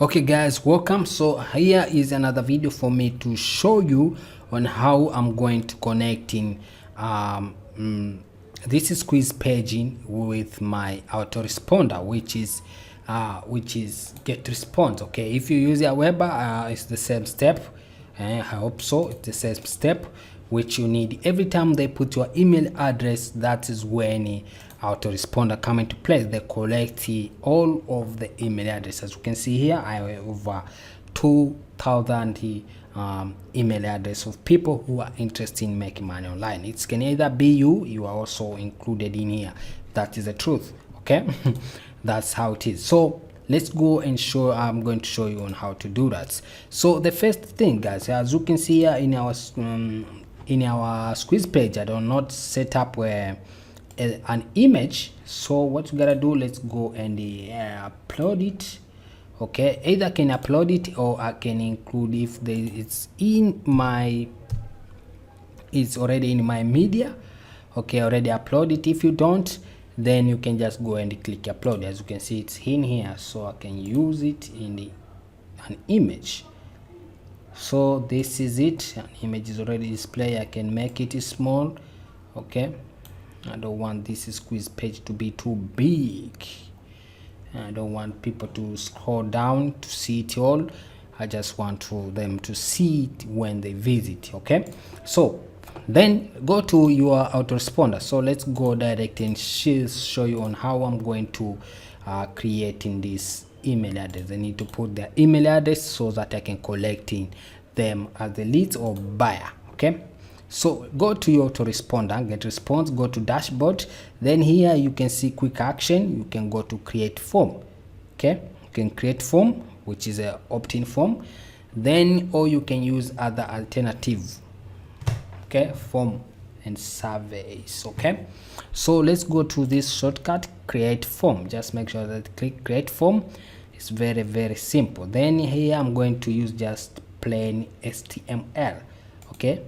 Okay guys, welcome. So here is another video for me to show you on how I'm going to connecting this is quiz paging with my autoresponder, which is GETRESPONSE. Okay, if you use your web, it's the same step. I hope so. It's the same step which you need every time they put your email address. That is when autoresponder come into place. They collect all of the email address. As you can see here, I have over 2,000 email address of people who are interested in making money online. It can either be you are also included in here. That is the truth. Okay. That's how it is. So let's go and show. I'm going to show you on how to do that. So the first thing, guys, as you can see here in our squeeze page, I do not set up an image. So what you gotta do, let's go and upload it. Okay, either I can upload it or I can include if it's already in my media. Okay, already upload it. If you don't, then you can just go and click upload. As you can see, it's in here, so I can use it in an image. So this is it. An image is already displayed. I can make it small. Okay, I don't want this quiz page to be too big. I don't want people to scroll down to see it all. I just want them to see it when they visit. Okay, so then go to your autoresponder. So let's go direct and show you on how I'm going to creating this email address. I need to put their email address so that I can collecting them as the leads or buyer. Okay, so go to your autoresponder, GETRESPONSE, go to dashboard. Then here you can see quick action. You can go to create form. Okay, you can create form, which is a opt-in form. Then or you can use other alternative. Okay, form and surveys. Okay, so let's go to this shortcut, create form. Just make sure that click create form. It's very simple. Then here I'm going to use just plain HTML. Okay,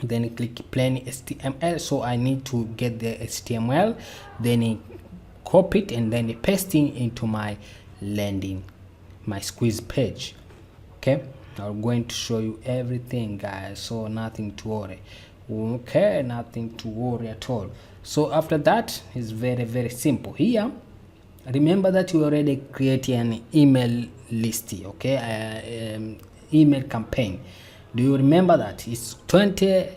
then click plain HTML. So I need to get the HTML, then copy it and then pasting into my my squeeze page. Okay, I'm going to show you everything, guys, so nothing to worry. Okay, nothing to worry at all. So after that is very simple. Here remember that you already created an email list. Okay, email campaign. Do you remember that it's 20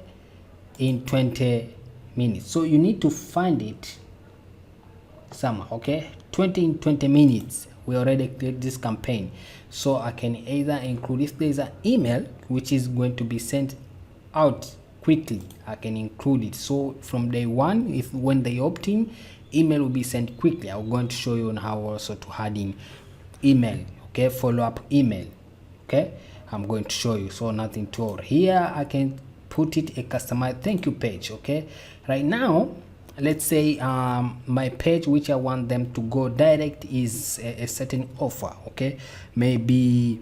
in 20 minutes? So you need to find it somewhere. Okay, 20 in 20 minutes. We already created this campaign, so I can either include, if there's an email which is going to be sent out quickly, I can include it. So from day one, when they opt in, email will be sent quickly. I'm going to show you on how also to add in email. Okay, follow-up email. Okay, I'm going to show you, so nothing to worry. Here I can put it a customized thank you page. Okay, right now let's say my page which I want them to go direct is a certain offer. Okay, maybe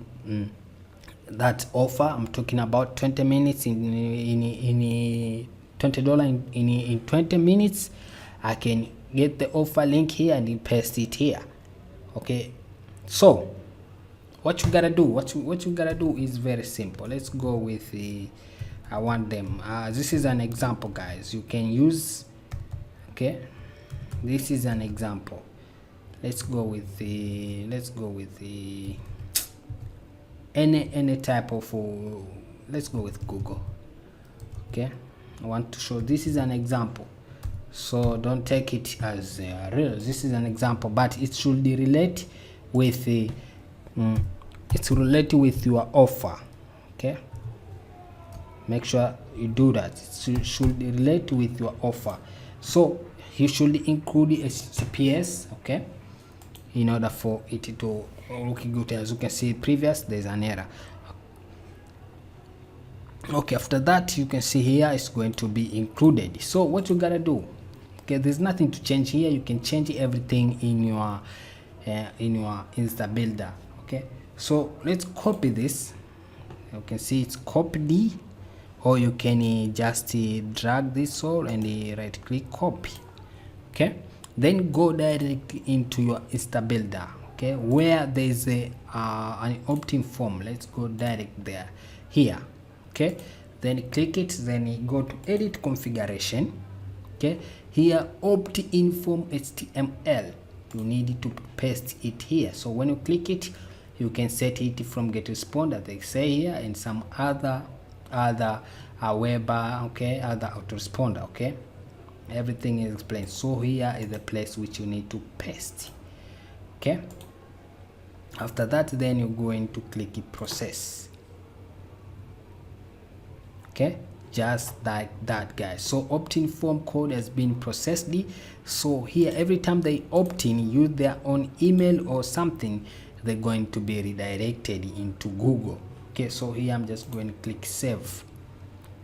that offer I'm talking about 20 minutes in $20 in 20 minutes. I can get the offer link here and paste it here. Okay, so what you gotta do, what you gotta do is very simple. Let's go with the I want them this is an example, guys. You can use, okay, this is an example. Let's go with the any type of let's go with Google. Okay, I want to show this is an example, so don't take it as real. This is an example, but it should relate with the it's related with your offer. Okay, make sure you do that. It should relate with your offer, so you should include HTTPS. Okay, in order for it to look good. As you can see previous, there's an error. Okay, after that you can see here it's going to be included. So what you gotta do, okay, there's nothing to change here. You can change everything in your Insta builder. Okay, so let's copy this. You can see it's copied, or you can just drag this all and right click copy. Okay, then go directly into your Insta builder. okay, where there's a an opt-in form. Let's go direct there, here, okay, then click it, then you go to edit configuration, okay, here opt-in form HTML, you need to paste it here. So when you click it, you can set it from GETRESPONSE, they say here, and some other web, okay, other autoresponder, okay, everything is explained. So here is the place which you need to paste, okay. After that, then you're going to click it process, okay, just like that, guys. So opt-in form code has been processed. So here, every time they opt in, use their own email or something, they're going to be redirected into Google, okay. So here I'm just going to click save,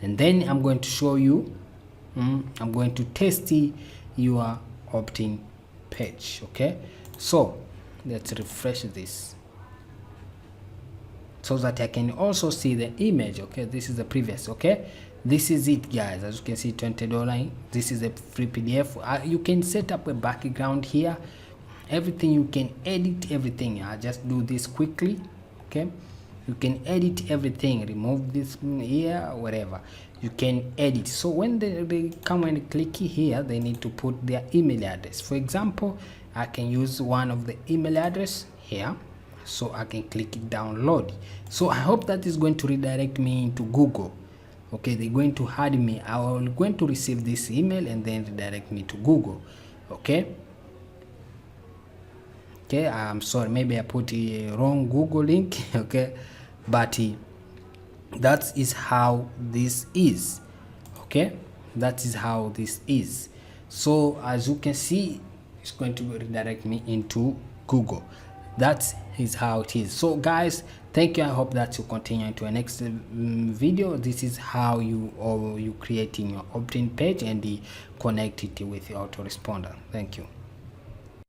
and then I'm going to show you, I'm going to test your opt-in page, okay. So let's refresh this so that I can also see the image, okay. This is the previous, okay. This is it, guys. As you can see, $20. This is a free PDF. You can set up a background here, everything. You can edit everything. I'll just do this quickly, okay. You can edit everything, remove this here, whatever you can edit. So when they come and click here, they need to put their email address. For example, I can use one of the email address here, so I can click it download. So I hope that is going to redirect me into Google, okay. They're going to add me, I'm going to receive this email and then redirect me to Google, okay. Okay, I'm sorry, maybe I put a wrong Google link, okay, but that is how this is, okay. That is how this is. So as you can see, it's going to redirect me into Google. That is how it is. So guys, thank you. I hope that you continue into the next video. This is how you creating your opt-in page and connect it with your autoresponder. Thank you.